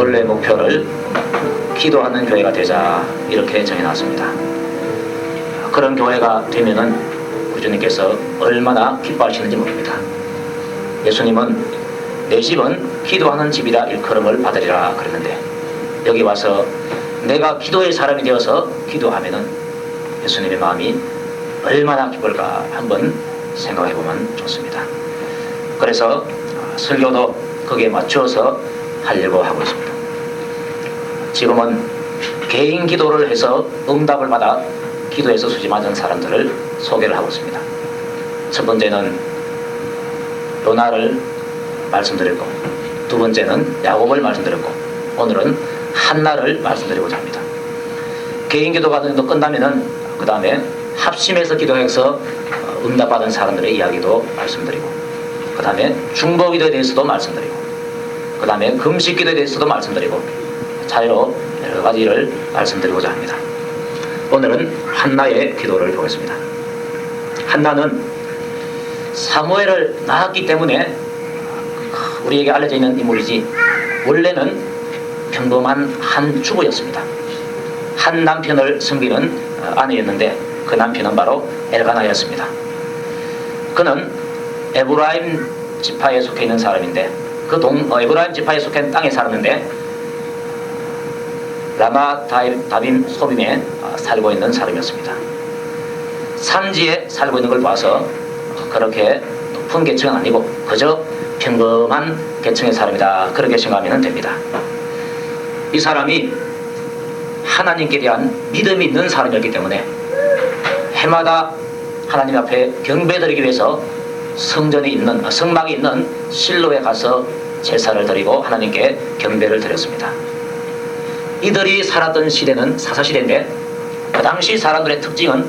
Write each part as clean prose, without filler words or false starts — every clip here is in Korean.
본래 목표를 기도하는 교회가 되자 이렇게 정해놨습니다. 그런 교회가 되면은 우리 주님께서 얼마나 기뻐하시는지 모릅니다. 예수님은 내 집은 기도하는 집이다 일컬음을 받으리라 그랬는데 여기 와서 내가 기도의 사람이 되어서 기도하면은 예수님의 마음이 얼마나 기쁠까 한번 생각해보면 좋습니다. 그래서 설교도 거기에 맞추어서 하려고 하고 있습니다. 지금은 개인 기도를 해서 응답을 받아 기도에서 수지맞은 사람들을 소개를 하고 있습니다. 첫 번째는 요나를 말씀드렸고, 두 번째는 야곱을 말씀드렸고, 오늘은 한나를 말씀드리고자 합니다. 개인 기도가 끝나면은 그 다음에 합심해서 기도해서 응답받은 사람들의 이야기도 말씀드리고, 그 다음에 중보기도에 대해서도 말씀드리고, 그 다음에 금식기도에 대해서도 말씀드리고, 차례로 여러 가지를 말씀드리고자 합니다. 오늘은 한나의 기도를 보겠습니다. 한나는 사무엘을 낳았기 때문에 우리에게 알려져 있는 인물이지 원래는 평범한 한 주부였습니다. 한 남편을 섬기는 아내였는데 그 남편은 바로 엘가나였습니다. 그는 에브라임 지파에 속해 있는 사람인데 에브라임 지파에 속해 있는 땅에 살았는데 라마 다빔 소빔에 살고 있는 사람이었습니다. 산지에 살고 있는 걸 봐서 그렇게 높은 계층은 아니고 그저 평범한 계층의 사람이다 그렇게 생각하면 됩니다. 이 사람이 하나님께 대한 믿음이 있는 사람이었기 때문에 해마다 하나님 앞에 경배드리기 위해서 성막이 있는 실로에 가서 제사를 드리고 하나님께 경배를 드렸습니다. 이들이 살았던 시대는 사사시대인데 그 당시 사람들의 특징은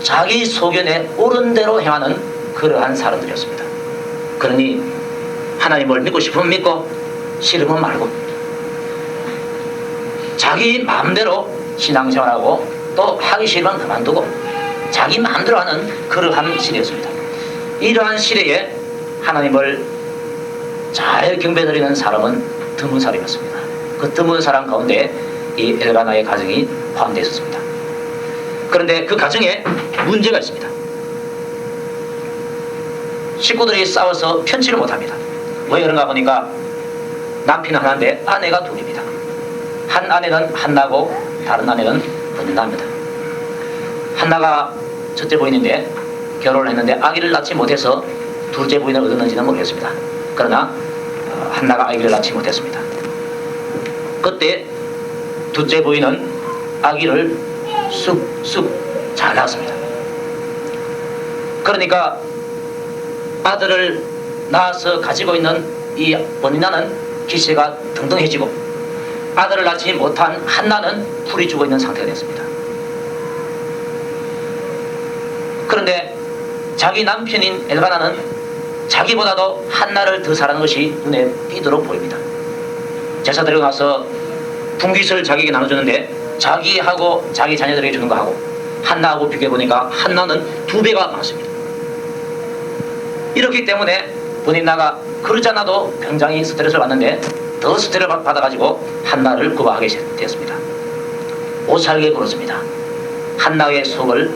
자기 소견에 옳은 대로 행하는 그러한 사람들이었습니다. 그러니 하나님을 믿고 싶으면 믿고 싫으면 말고 자기 마음대로 신앙생활하고 또 하기 싫으면 그만두고 자기 마음대로 하는 그러한 시대였습니다. 이러한 시대에 하나님을 잘 경배드리는 사람은 드문 사람이었습니다. 그 드문 사람 가운데 이 엘가나의 가정이 포함되어 있었습니다. 그런데 그 가정에 문제가 있습니다. 식구들이 싸워서 편치를 못합니다. 왜 그런가 보니까 남편은 하나인데 아내가 둘입니다. 한 아내는 한나고 다른 아내는 은나입니다. 한나가 첫째 부인인데 결혼을 했는데 아기를 낳지 못해서 둘째 부인을 얻었는지는 모르겠습니다. 그러나 한나가 아기를 낳지 못했습니다. 그때 둘째 부인은 아기를 쑥쑥 잘 낳았습니다. 그러니까 아들을 낳아서 가지고 있는 이 본인나는 기세가 등등해지고 아들을 낳지 못한 한나는 풀이 죽어 있는 상태가 됐습니다. 그런데 자기 남편인 엘가나는 자기보다도 한나를 더 사랑하는 것이 눈에 띄도록 보입니다. 제사 드리고 나서 분깃을 자기에게 나눠주는데 자기하고 자기 자녀들에게 주는 거 하고 한나하고 비교해보니까 한나는 2배가 많습니다. 이렇기 때문에 본인나가 그러지 않아도 굉장히 스트레스를 받는데 더 스트레스를 받아가지고 한나를 구박하게 되었습니다. 못살게 굴었습니다. 한나의 속을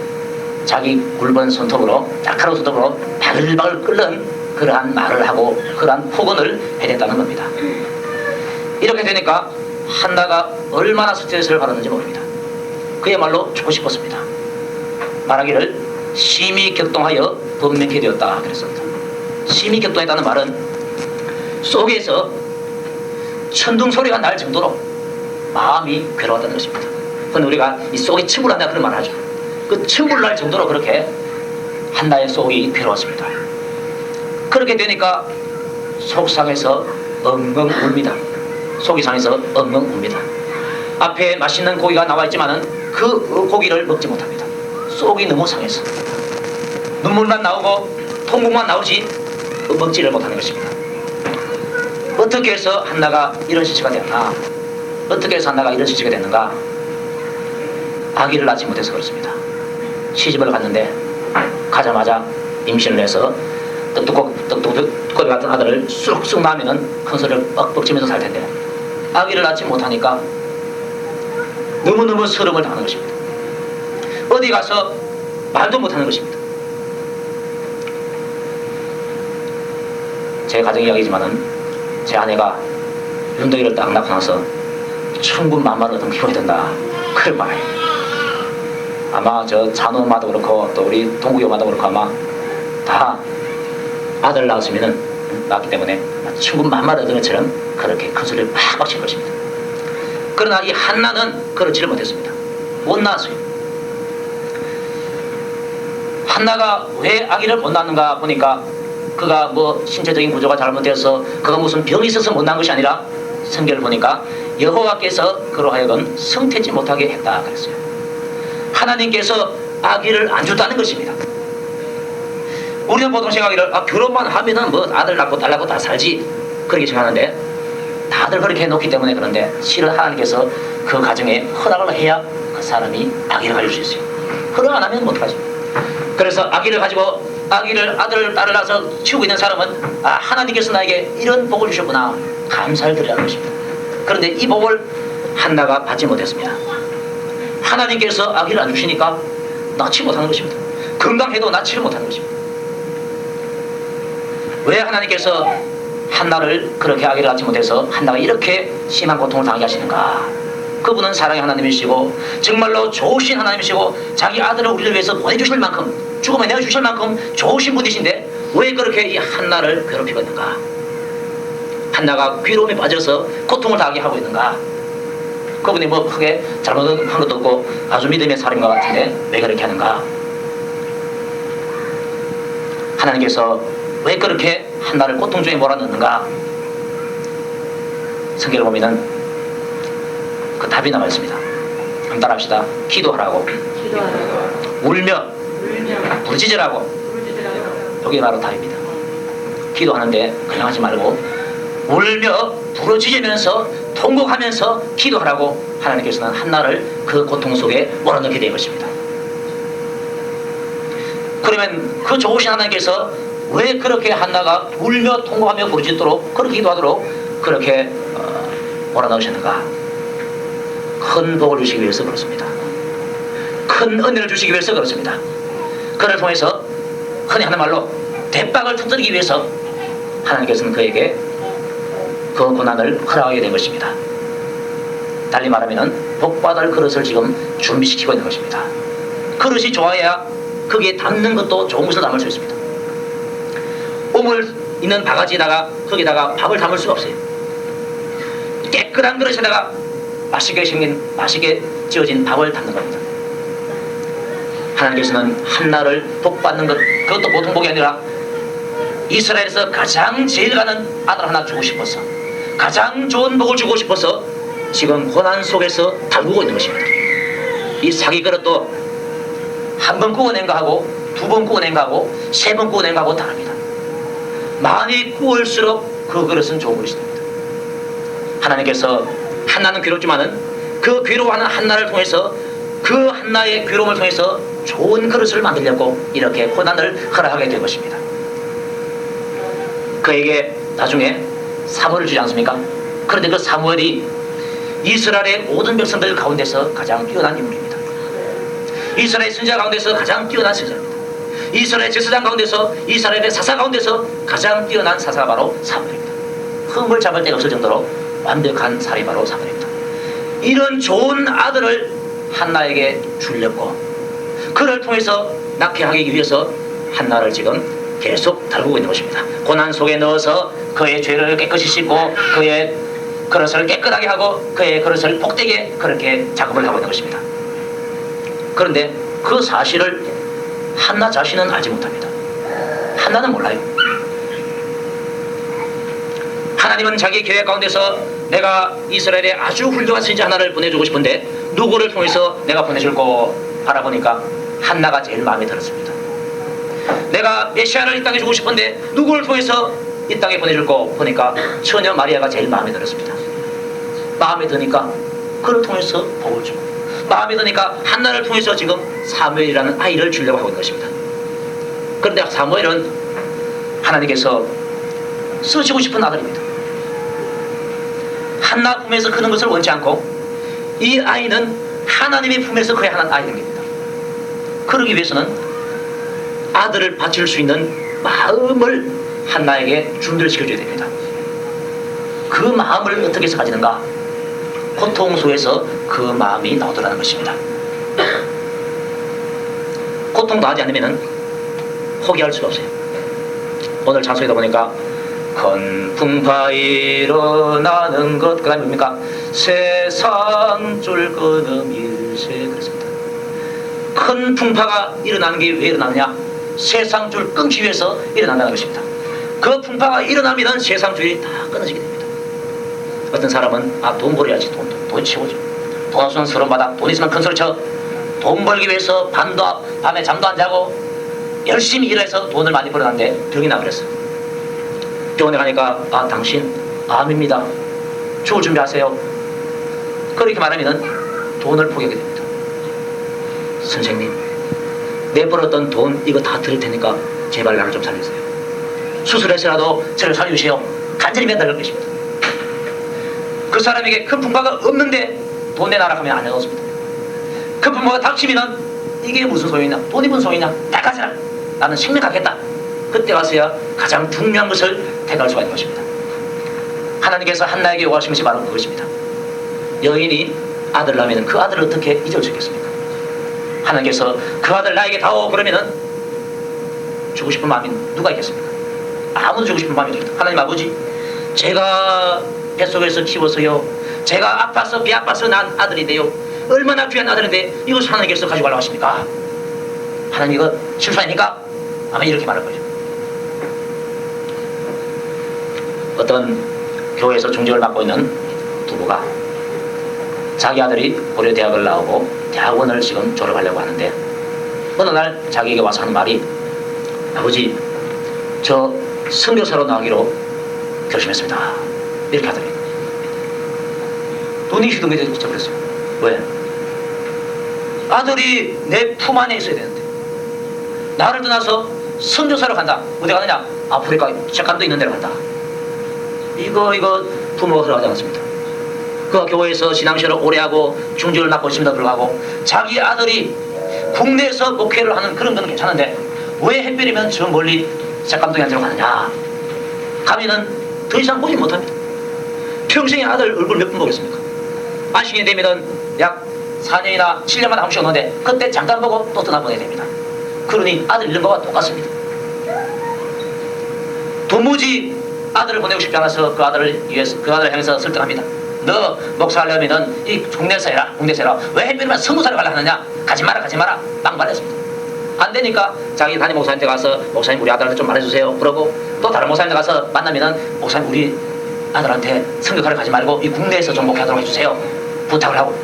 자기 굵은 손톱으로 날카로운 손톱으로 바글바글 끓는 그러한 말을 하고 그러한 폭언을 해댔다는 겁니다. 이렇게 되니까 한나가 얼마나 스트레스를 받았는지 모릅니다. 그야말로 죽고 싶었습니다. 말하기를 심히 격동하여 번명케 되었다 그랬습니다. 심히 격동했다는 말은 속에서 천둥 소리가 날 정도로 마음이 괴로웠다는 것입니다. 그런데 우리가 이 속이 침울한다 그런 말을 하죠. 그 침울 날 정도로 그렇게 한나의 속이 괴로웠습니다. 그렇게 되니까 속상해서 엉엉 웁니다. 속이 상해서 엉엉 웁니다. 앞에 맛있는 고기가 나와 있지만은 그 고기를 먹지 못합니다. 속이 너무 상해서 눈물만 나오고 통곡만 나오지 먹지를 못하는 것입니다. 어떻게 해서 한나가 이런 시체가 되었나? 어떻게 해서 한나가 이런 시체가 됐는가? 아기를 낳지 못해서 그렇습니다. 시집을 갔는데 가자마자 임신을 해서 떡두꺼비 같은 아들을 쑥쑥 낳으면 큰 소리를 뻑뻑 치면서 살 텐데 아기를 낳지 못하니까 너무너무 서름을 당하는 것입니다. 어디 가서 말도 못하는 것입니다. 제 가정 이야기지만은 제 아내가 윤덕이를 딱 낳고 나서 천군만마를 얻은 기분이 든다, 그런 말이에요. 아마 저 잔호마도 그렇고 또 우리 동국이 엄마도 그렇고 아마 다 아들 낳았기 때문에 천군만마를 얻은 것처럼 그렇게 큰 소리를 팍팍 친 것입니다. 그러나 이 한나는 그렇지를 못했습니다. 못 낳았어요. 한나가 왜 아기를 못 낳는가 보니까 그가 뭐 신체적인 구조가 잘못되어서 그가 무슨 병이 있어서 못 낳은 것이 아니라 성경을 보니까 여호와께서 그로 하여금 성태지 못하게 했다 그랬어요. 하나님께서 아기를 안 줬다는 것입니다. 우리는 보통 생각하기를 결혼만 하면은 뭐 아들 낳고 딸 낳고 다 살지 그렇게 생각하는데 다들 그렇게 해놓기 때문에 그런데 실은 하나님께서 그 가정에 허락을 해야 그 사람이 아기를 가질 수 있어요. 허락 안 하면 못하죠. 그래서 아기를 가지고 아들 딸을 낳아서 키우고 있는 사람은 하나님께서 나에게 이런 복을 주셨구나 감사를 드리라는 것입니다. 그런데 이 복을 한나가 받지 못했습니다. 하나님께서 아기를 안 주시니까 낳지 못하는 것입니다. 건강해도 낳지를 못하는 것입니다. 왜 하나님께서 한나를 그렇게 아기를 낳지 못해서 한나가 이렇게 심한 고통을 당하게 하시는가? 그분은 사랑의 하나님이시고 정말로 좋으신 하나님이시고 자기 아들을 우리를 위해서 보내주실 만큼 죽음에 내어주실 만큼 좋으신 분이신데 왜 그렇게 이 한나를 괴롭히고 있는가? 한나가 괴로움에 빠져서 고통을 당하게 하고 있는가? 그분이 뭐 크게 잘못한 것도 없고 아주 믿음의 사람인 것 같은데 왜 그렇게 하는가? 하나님께서 왜 그렇게 한나를 고통 중에 몰아넣는가? 성경을 보면은 그 답이 나와 있습니다. 한번 따라합시다. 기도하라고, 울며 부르짖으라고. 여기 바로 답입니다. 기도하는데 그냥 하지 말고 울며 부르짖으면서 통곡하면서 기도하라고 하나님께서는 한나를 그 고통 속에 몰아넣게 된 것입니다. 그러면 그 좋으신 하나님께서 왜 그렇게 한나가 울며 통곡하며 부르짖도록 그렇게 기도하도록 그렇게 몰아넣으셨는가? 큰 복을 주시기 위해서 그렇습니다. 큰 은혜를 주시기 위해서 그렇습니다. 그를 통해서 흔히 하는 말로 대박을 터뜨리기 위해서 하나님께서는 그에게 그 고난을 허락하게 된 것입니다. 달리 말하면 복받을 그릇을 지금 준비시키고 있는 것입니다. 그릇이 좋아야 거기에 담는 것도 좋은 것을 담을 수 있습니다. 우물 있는 바가지에다가 거기다가 밥을 담을 수가 없어요. 깨끗한 그릇에다가 맛있게 생긴 맛있게 지어진 밥을 담는 겁니다. 하나님께서는 한나를 복받는 것, 그것도 보통 복이 아니라 이스라엘에서 가장 제일 가는 아들 하나 주고 싶어서 가장 좋은 복을 주고 싶어서 지금 고난 속에서 달구고 있는 것입니다. 이 사기 그릇도 한 번 구워낸 거하고 두 번 구워낸 거하고 세 번 구워낸 거하고 다릅니다. 많이 구울수록 그 그릇은 좋은 그릇이 됩니다. 하나님께서 한나는 괴롭지만은 그 괴로워하는 한나를 통해서 그 한나의 괴로움을 통해서 좋은 그릇을 만들려고 이렇게 고난을 허락하게 된 것입니다. 그에게 나중에 사무엘을 주지 않습니까? 그런데 그 사무엘이 이스라엘의 모든 백성들 가운데서 가장 뛰어난 인물입니다. 이스라엘 선지자 가운데서 가장 뛰어난 선지자입니다. 이스라엘 제사장 가운데서 이스라엘의 사사 가운데서 가장 뛰어난 사사가 바로 사무엘입니다. 흠을 잡을 데가 없을 정도로 완벽한 살이 바로 사무엘입니다. 이런 좋은 아들을 한나에게 주려고 그를 통해서 낳게 하기 위해서 한나를 지금 계속 달구고 있는 것입니다. 고난 속에 넣어서 그의 죄를 깨끗이 씻고 그의 그릇을 깨끗하게 하고 그의 그릇을 복되게 그렇게 작업을 하고 있는 것입니다. 그런데 그 사실을 한나 자신은 알지 못합니다. 한나는 몰라요. 하나님은 자기 계획 가운데서 내가 이스라엘에 아주 훌륭한 선지자 하나를 보내주고 싶은데 누구를 통해서 내가 보내줄고 바라보니까 한나가 제일 마음에 들었습니다. 내가 메시아를 이 땅에 주고 싶은데 누구를 통해서 이 땅에 보내줄고 보니까 처녀 마리아가 제일 마음에 들었습니다. 마음에 드니까 그를 통해서 복을 주고 마음에 드니까 한나를 통해서 지금 사무엘이라는 아이를 주려고 하고 있는 것입니다. 그런데 사무엘은 하나님께서 쓰시고 싶은 아들입니다. 한나 품에서 크는 것을 원치 않고 이 아이는 하나님의 품에서 커야 하는 아이입니다. 그러기 위해서는 아들을 바칠 수 있는 마음을 한나에게 준비를 시켜줘야 됩니다. 그 마음을 어떻게 해서 가지는가? 고통 속에서 그 마음이 나오더라는 것입니다. 고통 나지 않으면 포기할 수가 없어요. 오늘 찬송에다 보니까 큰 풍파 일어나는 것, 그 다음에 뭡니까? 세상 줄 끊음 일세. 그렇습니다. 큰 풍파가 일어나는 게 왜 일어나느냐? 세상 줄 끊기 위해서 일어난다는 것입니다. 그 풍파가 일어나면 세상 줄이 다 끊어지게 됩니다. 어떤 사람은 돈 벌어야지, 돈 치우죠. 돈 없으면 서론 받아, 돈 있으면 큰 소리 쳐. 돈 벌기 위해서 밤에 잠도 안 자고 열심히 일해서 돈을 많이 벌어놨는데 병이 나버렸어요. 병원에 가니까 당신 암입니다. 죽을 준비하세요. 그렇게 말하면 돈을 포기하게 됩니다. 선생님, 내 벌었던 돈 이거 다 드릴 테니까 제발 나를 좀 살려주세요. 수술해서라도 저를 살려주세요. 간절히 매달릴 것입니다. 그 사람에게 큰 풍파가 없는데 돈 내놔라 하면 안 해놓습니다. 큰 풍파가 닥치면 이게 무슨 소용이냐, 돈이 무슨 소용이냐, 다 가져라. 나는 생명 갖겠다. 그때 가서야 가장 중요한 것을 택할 수가 있는 것입니다. 하나님께서 한나에게 요구하신 것이 바로 그것입니다. 여인이 아들을 낳으면 그 아들을 어떻게 잊을 수 있겠습니까? 하나님께서 그 아들 나에게 다오 그러면은 주고 싶은 마음이 누가 있겠습니까? 아무도 주고 싶은 마음이 없습니다. 하나님 아버지, 제가 뱃속에서 키워서요, 제가 아파서 배 아파서 난 아들인데요, 얼마나 귀한 아들인데 이것을 하나님께서 가지고 가려고 하십니까? 하나님 이거 실수 아닙니까? 아마 이렇게 말할 거죠. 어떤 교회에서 중직을 맡고 있는 부부가 자기 아들이 고려대학을 나오고 대학원을 지금 졸업하려고 하는데 어느 날 자기에게 와서 하는 말이, 아버지, 저 선교사로 나가기로 결심했습니다. 이렇게 하더니 눈이 휘둥그레 쳐버렸어요. 왜? 아들이 내 품 안에 있어야 되는데 나를 떠나서 선교사로 간다. 어디 가느냐? 아프리카 책감도 있는 데로 간다. 이거 부모가 허락하지 않았습니다. 그 교회에서 신앙생활을 오래 하고 중직을 맡고 있습니다. 불구하고 자기 아들이 국내에서 목회를 하는 그런 건 괜찮은데 왜 햇볕이면 저 멀리 책감동이 안 데로 가느냐? 가면은 더 이상 보지 못합니다. 평생에 아들 얼굴 몇 번 보겠습니까? 안식년이 되면은 약 4년이나 7년마다 한 번씩 오는데 그때 잠깐 보고 또 떠나보내야 됩니다. 그러니 아들 잃는 거와 똑같습니다. 도무지 아들을 보내고 싶지 않아서 그 아들을 위해서, 그 아들을 향해서 설득합니다. 너 목사하려면은 이 국내에서 해라, 국내에서 해라. 왜 햇빛만 선교사를 가려 하느냐? 가지 마라, 가지 마라. 막 말했습니다. 안 되니까 자기 담임 목사님한테 가서, 목사님 우리 아들한테 좀 말해주세요. 그러고 또 다른 목사님한테 가서 만나면은, 목사님 우리 아들한테 선교사를 가지 말고 이 국내에서 좀 목회하도록 해주세요. 부탁을 하고.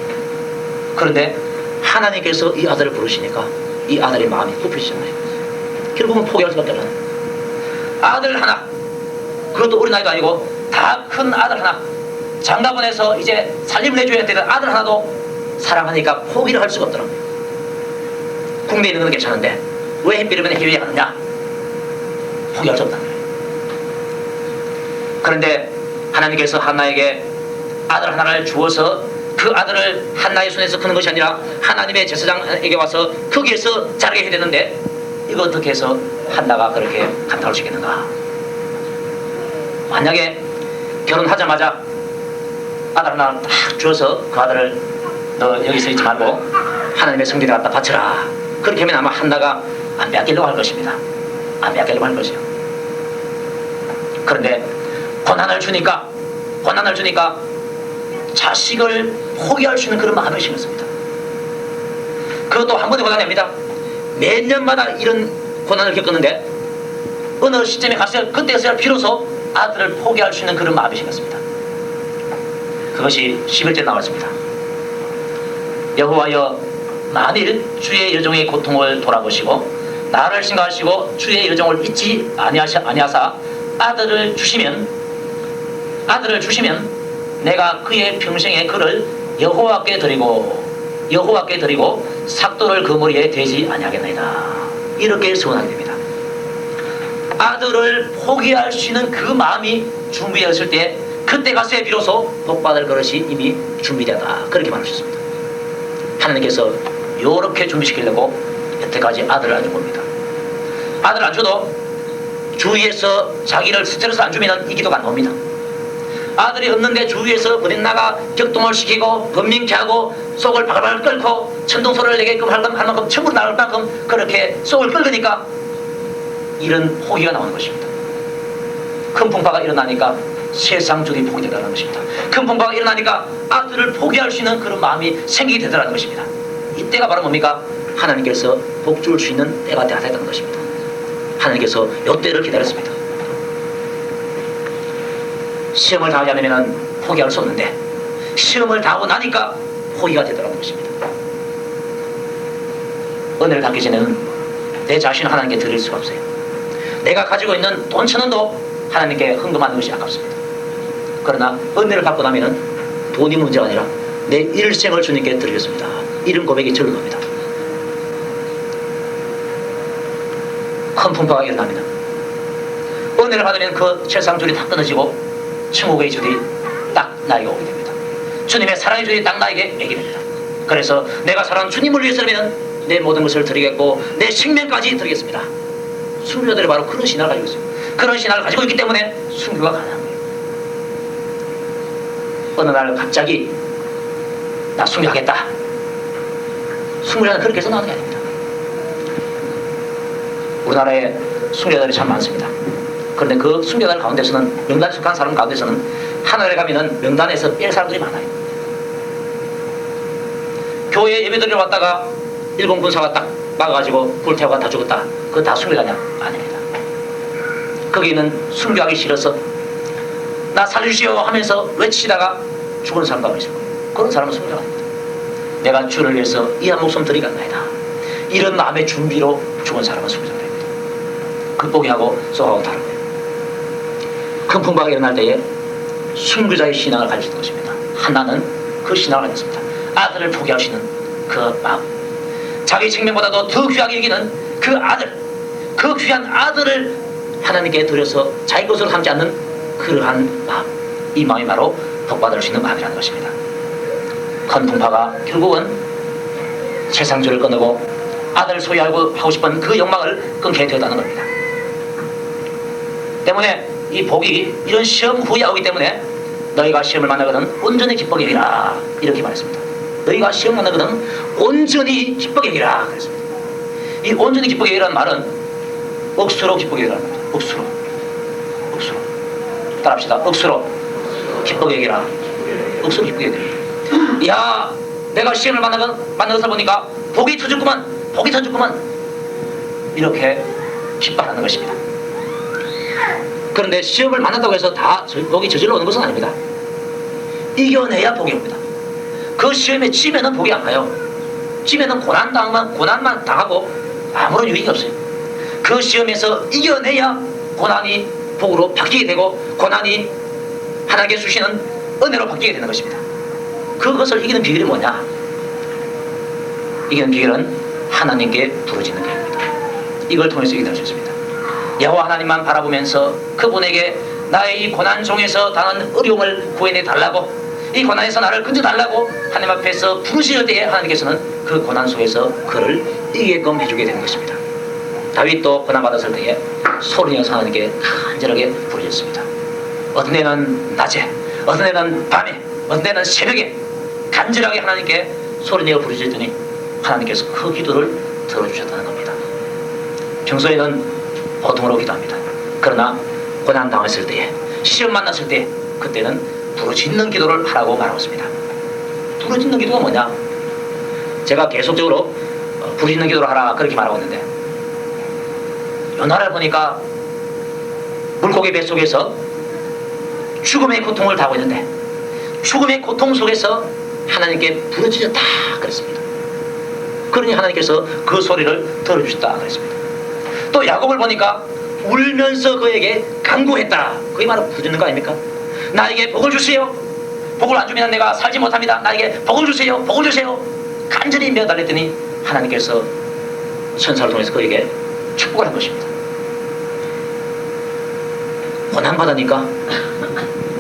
그런데 하나님께서 이 아들을 부르시니까 이 아들의 마음이 굽혀지잖아요. 결국은 포기할 수밖에 없잖아요. 아들 하나, 그것도 어린 아이도 아니고 다 큰 아들 하나, 장가보내서 이제 살림을 해줘야 되는 아들 하나도 사랑하니까 포기를 할 수가 없더라고요. 국내에 있는 건 괜찮은데 왜 햇빛이면 해외에 가느냐? 포기할 수 없다는 거예요. 그런데 하나님께서 한나에게 아들 하나를 주어서 그 아들을 한나의 손에서 크는 것이 아니라 하나님의 제사장에게 와서 거기에서 자라게 해야 되는데 이거 어떻게 해서 한나가 그렇게 감당할 수 있겠는가? 만약에 결혼하자마자 아들 하나 딱 주어서 그 아들을 너 여기서 있지 말고 하나님의 성전에 갖다 바쳐라, 그렇게 하면 아마 한나가 안 빼앗기려고 할 것입니다. 안 빼앗기려고 할 것이요. 그런데 고난을 주니까 자식을 포기할 수 있는 그런 마음을 심었습니다. 그것도 한 번에 고난이 아닙니다. 몇 년마다 이런 고난을 겪었는데 어느 시점에 갔어요. 그때서야 비로소 아들을 포기할 수 있는 그런 마음이 생겼습니다. 그것이 11절에 나왔습니다. 여호와여, 만일 주의 여종의 고통을 돌아보시고 나를 생각하시고 주의 여종을 잊지 아니하사 아들을 주시면 내가 그의 평생의 그를 여호와께 드리고 삭도를 그 머리에 대지 아니하겠나이다. 이렇게 소원하게 됩니다. 아들을 포기할 수 있는 그 마음이 준비되었을 때 그 그때 가서야 비로소 복받을 그릇이 이미 준비되었다. 그렇게 말하셨습니다. 하나님께서 요렇게 준비시키려고 여태까지 아들을 안 준 겁니다. 아들 안 줘도 주위에서 자기를 스트레스 안 주면 이 기도가 안 나옵니다. 아들이 없는데 주위에서 버린나가 격동을 시키고 범민케 하고 속을 바글바글 끓고 천둥소리를 내게끔 할 만큼 천국 나올 만큼 그렇게 속을 끓으니까 이런 포기가 나오는 것입니다. 큰 풍파가 일어나니까 세상 줄이 포기되더라는 것입니다. 큰 풍파가 일어나니까 아들을 포기할 수 있는 그런 마음이 생기게 되더라는 것입니다. 이때가 바로 뭡니까? 하나님께서 복 줄 수 있는 때가 되었다는 것입니다. 하나님께서 이때를 기다렸습니다. 시험을 당하지 않으면 포기할 수 없는데 시험을 당하고 나니까 포기가 되더라는 것입니다. 은혜를 받기 전에는 내 자신을 하나님께 드릴 수가 없어요. 내가 가지고 있는 돈 1,000원도 하나님께 헌금하는 것이 아깝습니다. 그러나 은혜를 받고 나면 돈이 문제가 아니라 내 일생을 주님께 드리겠습니다. 이런 고백이 절로 납니다. 큰 풍파가 일어나면 은혜를 받으면 그 세상 줄이 다 끊어지고 천국의 줄이 딱 나에게 오게 됩니다. 주님의 사랑의 줄이 딱 나에게 매게 됩니다. 그래서 내가 사랑하는 주님을 위해서라면 내 모든 것을 드리겠고 내 생명까지 드리겠습니다. 순교자들이 바로 그런 신앙을 가지고 있어요. 그런 신앙을 가지고 있기 때문에 순교가 가능한 거예요. 어느 날 갑자기 나 순교하겠다. 순교자는 그렇게 해서 나오는 게 아닙니다. 우리나라에 순교자들이 참 많습니다. 그런데 그 순교자들 가운데서는 명단에 속한 사람 가운데서는 하늘에 가면은 명단에서 뺄 사람들이 많아요. 교회에 예배드리러 왔다가 일본 군사가 딱 막아가지고 불태워가 다 죽었다. 그거 다 순교자냐? 아닙니다. 거기는 순교하기 싫어서 나 살려주시오 하면서 외치다가 죽은 사람도 있을 거예요. 그런 사람은 순교가 아닙니다. 내가 주를 위해서 이 한 목숨 드리겠나이다. 이런 마음의 준비로 죽은 사람은 순교자가 됩니다. 극복하고 쏘하고 다른 거예요. 큰 풍파가 일어날 때에 순교자의 신앙을 가질 것입니다. 하나는 그 신앙을 가졌습니다. 아들을 포기하시는 그 마음, 자기 생명보다도 더 귀하게 여기는 그 아들, 그 귀한 아들을 하나님께 드려서 자기 것으로 삼지 않는 그러한 마음, 이 마음이 바로 복받을 수 있는 마음이라는 것입니다. 큰 풍파가 결국은 세상줄을 끊고 아들을 소유하고 하고 싶은 그 욕망을 끊게 되었다는 겁니다. 때문에 이 복이 이런 시험 후에 오기 때문에 너희가 시험을 만나거든 온전히 기쁘게 여기라 이렇게 말했습니다. 너희가 시험 만나거든 온전히 기쁘게 여기라 그랬습니다. 이 온전히 기쁘게 여기라는 말은 억수로 기쁘게 여기라는 말입니다. 억수로 따라합시다. 억수로 기쁘게 여기라. 억수로 기쁘게 여기라. 야, 내가 시험을 만나서 보니까 복이 터졌구만 이렇게 기뻐하는 것입니다. 그런데 시험을 만났다고 해서 다 복이 저절로 오는 것은 아닙니다. 이겨내야 복이 옵니다. 그 시험에 지면은 복이 안 가요. 지면은 고난만 당하고 아무런 유익이 없어요. 그 시험에서 이겨내야 고난이 복으로 바뀌게 되고 고난이 하나님께 주시는 은혜로 바뀌게 되는 것입니다. 그것을 이기는 비결이 뭐냐? 이기는 비결은 하나님께 부르짖는 것입니다. 이걸 통해서 이기는 수 있습니다. 여호와 하나님만 바라보면서 그분에게 나의 이 고난 중에서 당한 어려움을 구해내 달라고, 이 고난에서 나를 건져달라고 하나님 앞에서 부르실 때에 하나님께서는 그 고난 속에서 그를 이기게끔 해주게 되는 것입니다. 다윗도 고난받았을 때에 소리내어서 하나님께 간절하게 부르짖습니다. 어떤 애는 낮에, 어떤 애는 밤에, 어떤 애는 새벽에 간절하게 하나님께 소리내어 부르짖더니 하나님께서 그 기도를 들어주셨다는 겁니다. 평소에는 보통으로 기도합니다. 그러나 고난 당했을 때에, 시험 만났을 때, 그때는 부르짖는 기도를 하라고 말하고 있습니다. 부르짖는 기도가 뭐냐? 제가 계속적으로 부르짖는 기도를 하라 그렇게 말하고 있는데, 요날을 보니까 물고기 뱃속에서 죽음의 고통을 당하고 있는데 죽음의 고통 속에서 하나님께 부르짖었다 그랬습니다. 그러니 하나님께서 그 소리를 들어주셨다 그랬습니다. 또 야곱을 보니까 울면서 그에게 간구했다. 그게 바로 부르짖는 거 아닙니까? 나에게 복을 주세요. 복을 안 주면 내가 살지 못합니다. 나에게 복을 주세요. 복을 주세요. 간절히 매달렸더니 하나님께서 천사를 통해서 그에게 축복을 한 것입니다. 고난받으니까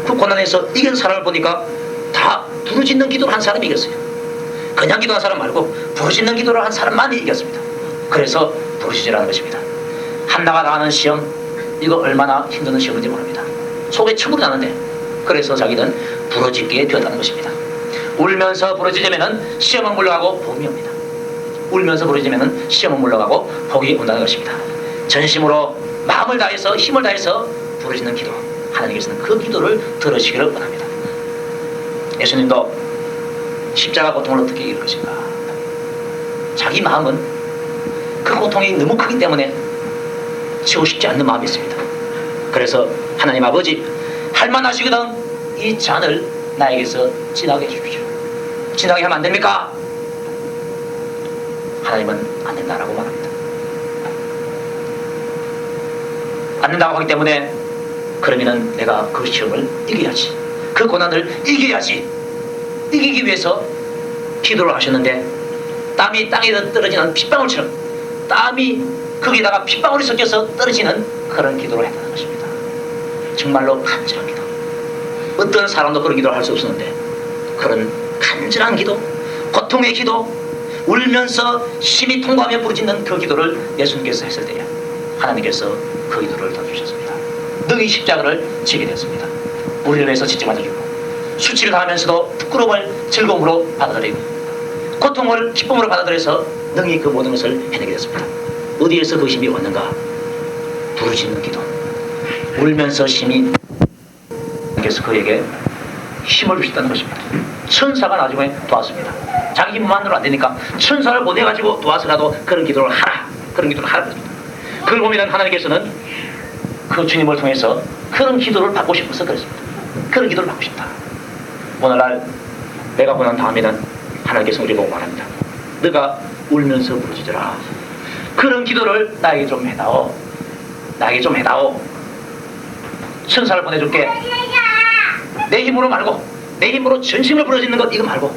그 고난에서 이긴 사람을 보니까 다 부르짖는 기도를 한 사람이 이겼어요. 그냥 기도한 사람 말고 부르짖는 기도를 한 사람만이 이겼습니다. 그래서 부르짖으라는 것입니다. 한나가 나가는 시험, 이거 얼마나 힘든 시험인지 모릅니다. 속에 천불이 나는데, 그래서 자기는 부르짖게 되었다는 것입니다. 울면서 부르짖으면 시험은 물러가고 복이 옵니다. 울면서 부르짖으면 시험은 물러가고 복이 온다는 것입니다. 전심으로 마음을 다해서 힘을 다해서 부르짖는 기도, 하나님께서는 그 기도를 들으시기를 원합니다. 예수님도 십자가 고통을 어떻게 이길 것인가? 자기 마음은 그 고통이 너무 크기 때문에 지고 싶지 않는 마음이 있습니다. 그래서 하나님 아버지, 할만하시거든 이 잔을 나에게서 지나게 해주십시오. 지나게 하면 안 됩니까? 하나님은 안 된다라고 말합니다. 안 된다고 하기 때문에 그러면은 내가 그 시험을 이겨야지, 그 고난을 이겨야지, 이기기 위해서 기도를 하셨는데 땀이 땅에 떨어지는 핏방울처럼 땀이 거기다가 핏방울이 섞여서 떨어지는 그런 기도를 했다는 것입니다. 정말로 간절한 기도. 어떤 사람도 그런 기도를 할 수 없었는데 그런 간절한 기도, 고통의 기도, 울면서 심히 통곡하며 부르짖는 그 기도를 예수님께서 했을 때에 하나님께서 그 기도를 들어주셨습니다. 너희 십자가를 지게 되었습니다. 우리를 위해서 짓지 맞아주고 수치를 당하면서도 부끄러움을 즐거움으로 받아들이고 고통을 기쁨으로 받아들여서 능히 그 모든 것을 해내게 되었습니다. 어디에서 그 힘이 왔는가? 부르짖는 기도, 울면서 심히 그래서 그에게 힘을 주셨다는 것입니다. 천사가 나중에 도왔습니다. 자기 힘만으로 안 되니까 천사를 보내가지고 도와서라도 그런 기도를 하라, 그런 기도를 하라고 했습니다. 그걸 보면 하나님께서는 그 주님을 통해서 그런 기도를 받고 싶어서 그랬습니다. 그런 기도를 받고 싶다. 오늘날 내가 고난 다음에는 하나님께서 우리 보고 말합니다. 너가 울면서 부르짖으라. 그런 기도를 나에게 좀 해다오. 나에게 좀 해다오. 천사를 보내줄게. 내 힘으로 말고, 내 힘으로 전심을 부르짖는 것 이거 말고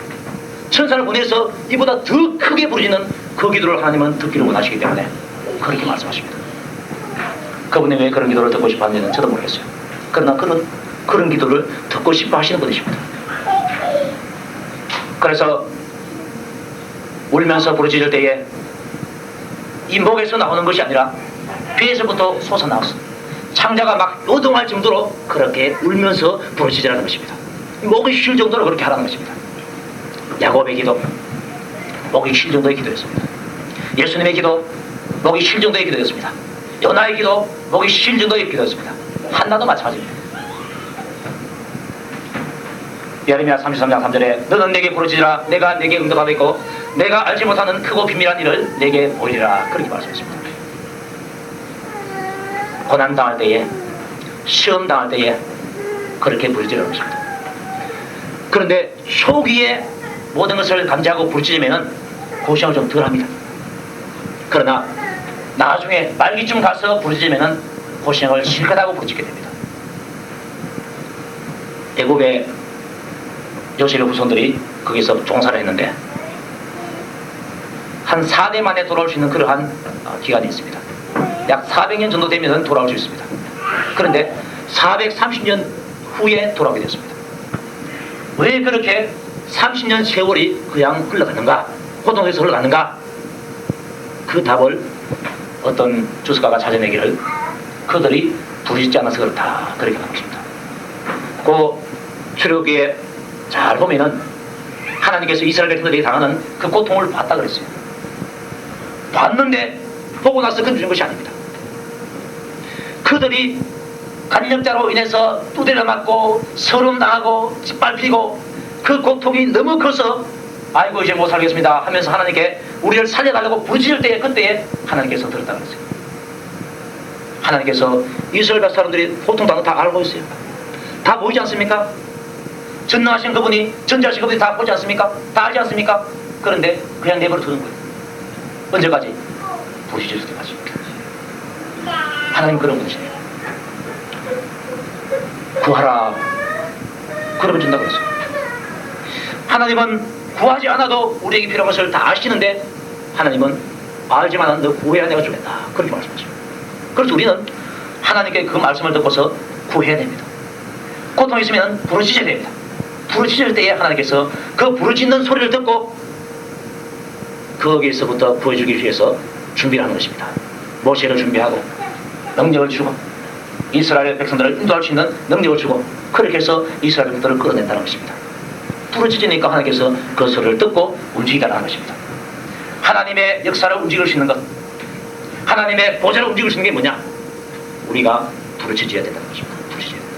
천사를 보내서 이보다 더 크게 부르짖는 그 기도를 하나님은 듣기를 원하시기 때문에 그렇게 말씀하십니다. 그분이 왜 그런 기도를 듣고 싶어 하는지는 저도 모르겠어요. 그러나 그런 기도를 듣고 싶어 하시는 분이십니다. 그래서 울면서 부르짖을 때에 이 목에서 나오는 것이 아니라 귀에서부터 솟아나왔어. 창자가 막 요동할 정도로 그렇게 울면서 부르짖으라는 것입니다. 목이 쉴 정도로 그렇게 하라는 것입니다. 야곱의 기도, 목이 쉴 정도의 기도였습니다. 예수님의 기도, 목이 쉴 정도의 기도였습니다. 요나의 기도, 목이 쉴 정도의 기도였습니다. 한나도 마찬가지입니다. 예레미야 33장 3절에 너는 내게 부르짖으라. 내가 내게 응답하겠고 내가 알지 못하는 크고 비밀한 일을 내게 보이리라. 그렇게 말씀했습니다. 고난 당할 때에, 시험 당할 때에 그렇게 부르짖으라는 것입니다. 그런데 초기에 모든 것을 감지하고 부르짖으면 고시험을 좀 덜합니다. 그러나 나중에 말기쯤 가서 부르짖으면 고시험을 실컷 하고 부르짖게 됩니다. 애굽의 요셉의 후손들이 거기서 종사를 했는데 한 4대 만에 돌아올 수 있는 그러한 기간이 있습니다. 약 400년 정도 되면 돌아올 수 있습니다. 그런데 430년 후에 돌아오게 됐습니다. 왜 그렇게 30년 세월이 그냥 흘러가는가? 고통에서 흘러가는가? 그 답을 어떤 주석가가 찾아내기를 그들이 부르짖지 않아서 그렇다, 그렇게 말했습니다. 그 출애굽기에 잘 보면은 하나님께서 이스라엘 백성들이 당하는 그 고통을 봤다 그랬어요. 봤는데 보고 나서 건드린 것이 아닙니다. 그들이 간역자로 인해서 두드려 맞고 서름 당하고 짓밟히고 그 고통이 너무 커서 아이고 이제 못 살겠습니다 하면서 하나님께 우리를 살려달라고 부르짖을 때에 그때에 하나님께서 들었다 그랬어요. 하나님께서 이스라엘 사람들이 고통당한 다 알고 있어요. 다 보이지 않습니까? 전능하신 그분이, 전지하신 그분이 다 보지 않습니까? 다 알지 않습니까? 그런데 그냥 내버려 두는 거예요. 언제까지? 부르짖을 때까지. 하나님 그런 분이시네요. 구하라. 그러면 준다고 했어요. 하나님은 구하지 않아도 우리에게 필요한 것을 다 아시는데 하나님은 알지만 너 구해야 내가 주겠다. 그렇게 말씀하십니다. 그래서 우리는 하나님께 그 말씀을 듣고서 구해야 됩니다. 고통이 있으면 부르짖어야 됩니다. 부르짖을 때에 하나님께서 그 부르짖는 소리를 듣고 거기에서부터 구해주기 위해서 준비를 하는 것입니다. 모세를 준비하고 능력을 주고 이스라엘 백성들을 인도할 수 있는 능력을 주고 그렇게 해서 이스라엘 백성들을 끌어낸다는 것입니다. 부르짖으니까 하나님께서 그 소리를 듣고 움직이게 하는 것입니다. 하나님의 역사를 움직일 수 있는 것, 하나님의 보좌를 움직일 수 있는 게 뭐냐? 우리가 부르짖어야 된다는 것입니다. 부르짖어야 된다.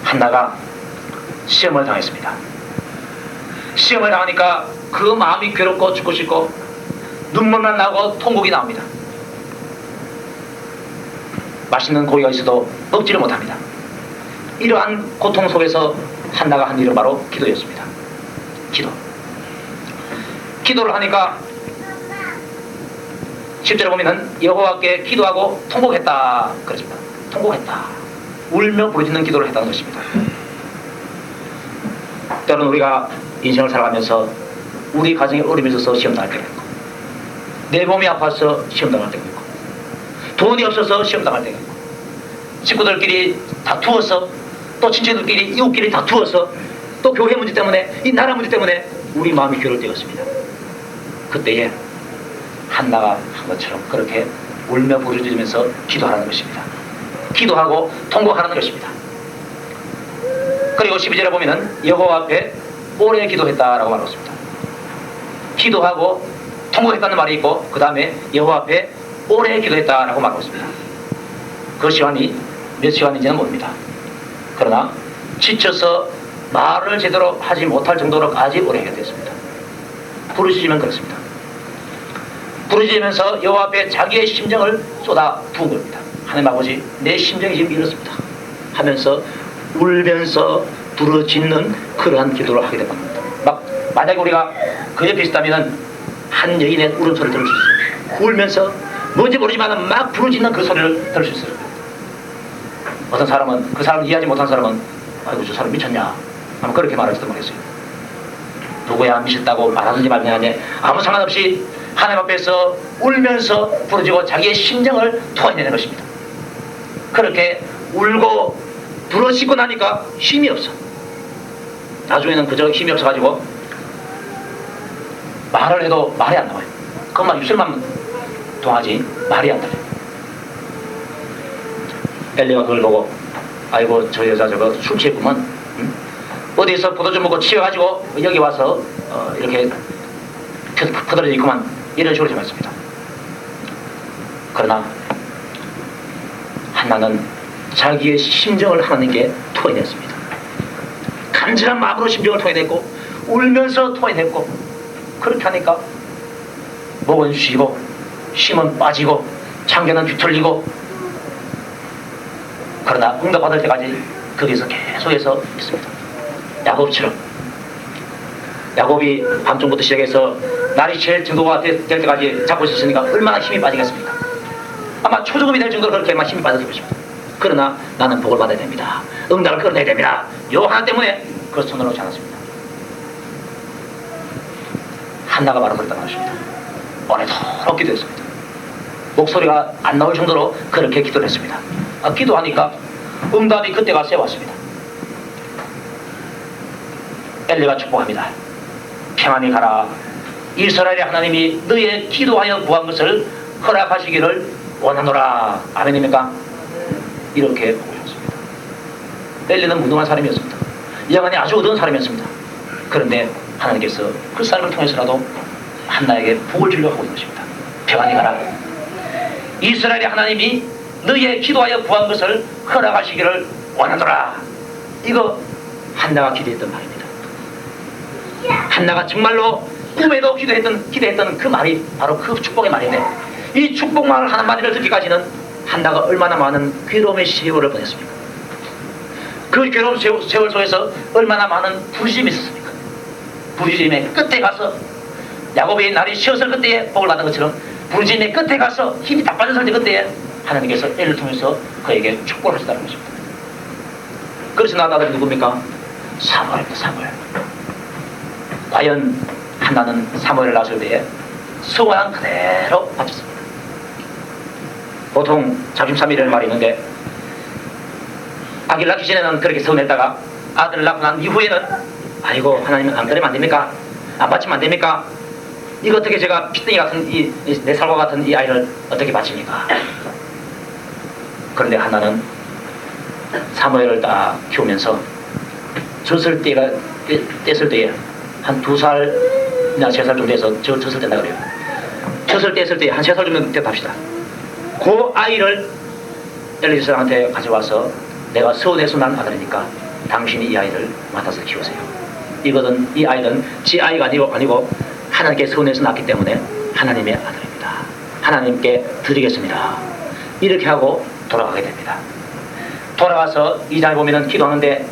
한나가 시험을 당했습니다. 시험을 당하니까 그 마음이 괴롭고 죽고 싶고 눈물만 나고 통곡이 나옵니다. 맛있는 고기가 있어도 먹지를 못합니다. 이러한 고통 속에서 한나가 한 일은 바로 기도였습니다. 기도를 하니까 10절에 보면은 여호와께 기도하고 통곡했다 그랬습니다. 통곡했다. 울며 부르짖는 기도를 했다는 것입니다. 때로는 우리가 인생을 살아가면서 우리 가정에 어려움이 있어서 시험당할 때가 있고 내 몸이 아파서 시험당할 때가 있고 돈이 없어서 시험당할 때가 있고 친구들끼리 다투어서 또 친척들끼리 이웃끼리 다투어서 또 교회 문제 때문에 이 나라 문제 때문에 우리 마음이 괴로울 때가 있습니다. 그때에 한나가 한 것처럼 그렇게 울며 부르짖으면서 기도하는 것입니다. 기도하고 통곡하는 것입니다. 그리고 12절에 보면은 여호와 앞에 오래 기도했다라고 말하고 있습니다. 기도하고 통곡했다는 말이 있고 그 다음에 여호와 앞에 오래 기도했다라고 말하고 있습니다. 그 시간이 몇 시간인지는 모릅니다. 그러나 지쳐서 말을 제대로 하지 못할 정도로까지 오래 하게 됐습니다. 부르짖으면 그렇습니다. 부르짖으면서 여호와 앞에 자기의 심정을 쏟아 부은 겁니다. 하나님 아버지, 내 심정이 지금 이렇습니다 하면서 울면서 부르짖는 그러한 기도를 하게 된 겁니다. 만약에 우리가 그 옆에 있다면 한 여인의 울음소리를 들을 수 있어요. 울면서 뭔지 모르지만 막 부르짖는 그 소리를 들을 수 있어요. 어떤 사람은 그 사람을 이해하지 못한 사람은 아이고 저 사람 미쳤냐 아마 그렇게 말할지도 모르겠어요. 누구야 미쳤다고 말하든지 말든지 하냐 아무 상관없이 하나님 앞에서 울면서 부르짖고 자기의 심정을 토해내는 것입니다. 그렇게 울고 부르짖고 나니까 힘이 없어. 나중에는 그저 힘이 없어가지고 말을 해도 말이 안 나와요. 그것만 입술만 동하지 말이 안 나와요. 엘리가 그걸 보고 아이고 저 여자 저거 술 취했구만. 응? 어디서 포도 좀 먹고 취해가지고 여기 와서 이렇게 퍼들어져 있구만 이런 식으로 말했습니다. 그러나 한나는 자기의 심정을 하나님께 토해냈습니다. 간절한 마음으로 심정을 토해냈고 울면서 토해냈고 그렇게 하니까 목은 쉬고 힘은 빠지고 창견은 뒤틀리고 그러나 응답받을 때까지 거기서 계속해서 있습니다. 야곱처럼 야곱이 밤중부터 시작해서 날이 제일 정도가 될 때까지 잡고 있었으니까 얼마나 힘이 빠지겠습니까? 아마 초조금이 될 정도로 그렇게 막 힘이 빠졌을 것입니다. 그러나 나는 복을 받아야 됩니다. 응답을 끌어내야 됩니다. 요 하나 때문에 그 손을 놓지 않았습니다. 한나가 바로 그랬다는 것입니다. 오래도록 기도했습니다. 목소리가 안 나올 정도로 그렇게 기도를 했습니다. 기도하니까 응답이 그때 가서 왔습니다. 엘리가 축복합니다. 평안히 가라. 이스라엘의 하나님이 너의 기도하여 구한 것을 허락하시기를 원하노라. 아멘입니까? 이렇게 보고 있습니다. 엘리는 무능한 사람이었습니다. 영안이 아주 어두운 사람이었습니다. 그런데 하나님께서 그 사람을 통해서라도 한나에게 복을 주려고 하고 있는 것입니다. 평안히 가라. 이스라엘의 하나님이 너의 기도하여 구한 것을 허락하시기를 원하노라. 이거 한나가 기도했던 말입니다. 한나가 정말로 꿈에도 기도했던 그 말이 바로 그 축복의 말인데 이 축복만을 하는 말을 듣기까지는 한나가 얼마나 많은 괴로움의 세월을 보냈습니까? 그 괴로운 세월 속에서 얼마나 많은 부르짖음이 있었습니까? 부르짖음의 끝에 가서 야곱의 날이 쉬었을 그때에 복을 받은 것처럼 부르짖음의 끝에 가서 힘이 다 빠졌을 때 그때에 하나님께서 엘리를 통해서 그에게 축복을 하셨다는 것입니다. 그래서 나아가 누굽니까? 사무엘입니다. 사무엘. 과연 한나는 사무엘을 낳았을 때에 수고한 그대로 바쳤습니다. 보통 자kim 3일이라는 말이 있는데 아기를 낳기 전에는 그렇게 서운했다가 아들을 낳고 난 이후에는 아이고 하나님 안 그러면 안 됩니까? 안 바치면 안 됩니까? 이거 어떻게 제가 피덩이 같은 내 살과 같은 이 아이를 어떻게 바칩니까? 그런데 하나는 사무엘을 딱 키우면서 젖을 뗐을 때에 한 2살이나 3살 정도 돼서 젖을 뗐다 그래요. 젖을 뗐을 때에 한 3살 정도 됐다 합시다. 그 아이를 엘리사한테 가져와서 내가 서울에서 난 아들이니까 당신이 이 아이를 맡아서 키우세요. 이거는 이 아이는 지 아이가 아니고 하나님께 서울에서 낳기 때문에 하나님의 아들입니다. 하나님께 드리겠습니다. 이렇게 하고 돌아가게 됩니다. 돌아가서 이 장에 보면은 기도하는데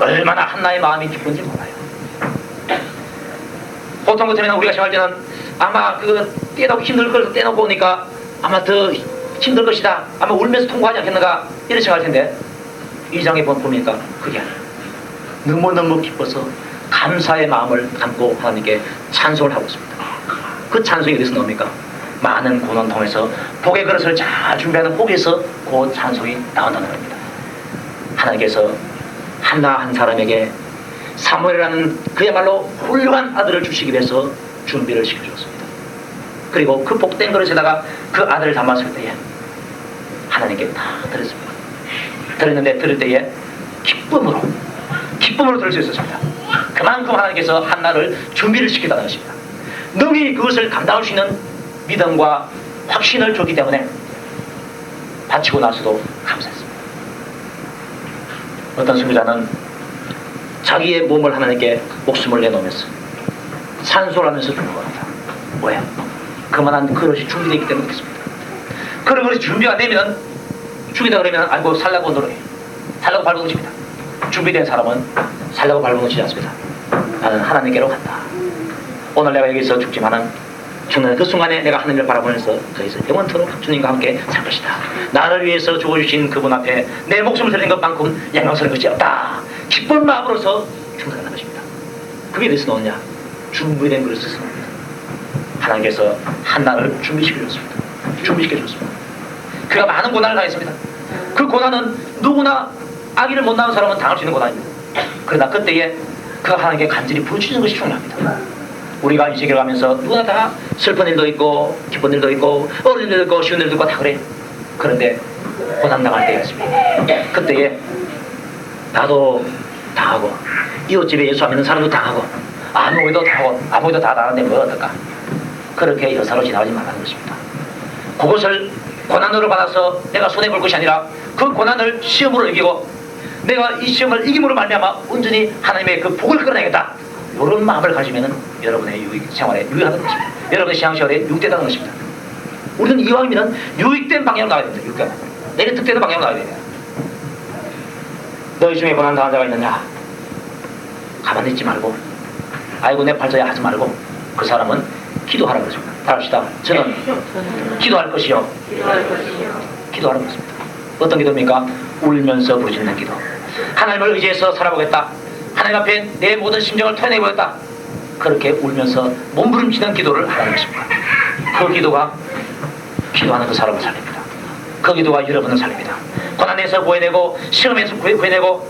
얼마나 한나의 마음이 기쁜지 몰라요. 보통 같으면 우리가 생각할 때는 아마 떼놓고 힘들 걸 떼놓고 오니까 아마 더 힘들 것이다. 아마 울면서 통과하지 않겠는가 이렇게 생각할 텐데 이 장에 보니까 그게 아니에요. 너무너무 기뻐서 감사의 마음을 담고 하나님께 찬송을 하고 있습니다. 그 찬송이 어디서 나옵니까? 많은 고난 통해서 복의 그릇을 잘 준비하는 복에서 그 찬송이 나온다는 겁니다. 하나님께서 한나 한 사람에게 사무엘이라는 그야말로 훌륭한 아들을 주시기 위해서 준비를 시켜주었습니다. 그리고 그 복된 그릇에다가 그 아들을 담았을 때에 하나님께 다 드렸습니다. 드렸는데 들을 때에 기쁨으로 들을 수 있었습니다. 그만큼 하나님께서 한나를 준비를 시켰다는 것입니다. 능히 그것을 감당할 수 있는 믿음과 확신을 줬기 때문에 바치고 나서도 감사했습니다. 어떤 선교자는 자기의 몸을 하나님께 목숨을 내놓으면서 산소를 하면서 죽는 겁니다. 뭐야? 그만한 그릇이 준비되어 있기 때문에 그렇습니다. 그런 것이 준비가 되면 죽이다 그러면 알고 살라고 노력해요. 살라고 밟은 것입니다. 준비된 사람은 살라고 밟은 것이지 않습니다. 나는 하나님께로 간다. 오늘 내가 여기서 죽지만은 죽는 그 순간에 내가 하나님을 바라보면서 거기서 영원토록 주님과 함께 살 것이다. 나를 위해서 죽어주신 그분 앞에 내 목숨을 드리는 것만큼 영광스러운 것이 없다. 기쁜 마음으로서 충성하는 것입니다. 그게 어디서 나오냐? 준비된 그릇에서 나옵니다. 하나님께서 한나를 준비시켜줬습니다. 그가 많은 고난을 당했습니다. 그 고난은 누구나 아기를 못 낳은 사람은 당할 수 있는 고난입니다. 그러나 그때에 그가 하나님께 간절히 부르짖는 것이 중요합니다. 우리가 이 세계를 가면서 누구나 다 슬픈 일도 있고 기쁜 일도 있고 어려운 일도 있고 쉬운 일도 있고 다 그래. 그런데 고난 당할 때가 있습니다. 그때에 나도 당하고 이웃집에 예수 안 믿는 사람도 당하고 아무것도 당하고 아무것도 다 당하는데 뭐 어떨까? 그렇게 여사로 지나가지 말라는 것입니다. 그것을 고난으로 받아서 내가 손해볼 것이 아니라 그 고난을 시험으로 이기고 내가 이 시험을 이김으로 말미암아 온전히 하나님의 그 복을 끌어내겠다. 이런 마음을 가지면은 여러분의 생활에 유익하다는 것입니다. 여러분의 신앙생활에 유익되다는 것입니다. 우리는 이왕이면 유익된 방향으로 나가야 됩니다. 유익된 방향. 내게 득되는 방향으로 나가야 됩니다. 너희 중에 고난 당한 자가 있느냐? 가만히 있지 말고 아이고 내 팔자야 하지 말고 그 사람은 기도하라는 것입니다. 다 합시다. 저는 기도할 것이요. 기도하는 것입니다. 어떤 기도입니까? 울면서 부르짖는 기도. 하나님을 의지해서 살아보겠다. 하나님 앞에 내 모든 심정을 토해내보겠다. 그렇게 울면서 몸부림치는 기도를 하라는 것입니다. 그 기도가 기도하는 그 사람을 살립니다. 그 기도가 여러분을 살립니다. 고난에서 구해내고 시험에서 구해내고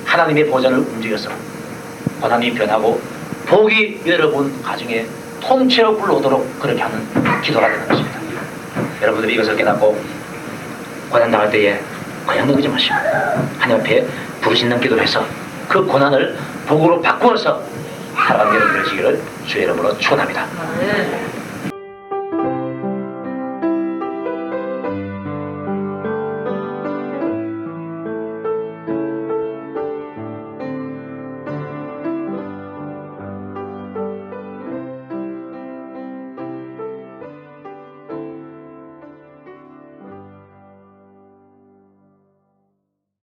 하나님의 보전을 움직여서 고난이 변하고 복이 여러분 가정에 통째로 불러오도록 그렇게 하는 기도가 되는 것입니다. 여러분들이 이것을 깨닫고 고난당할 때에 그냥 넘기지 마시고 하나님 앞에 부르짖는 기도를 해서 그 고난을 복으로 바꾸어서 살아가는 게 되시기를 주의 이름으로 축원합니다.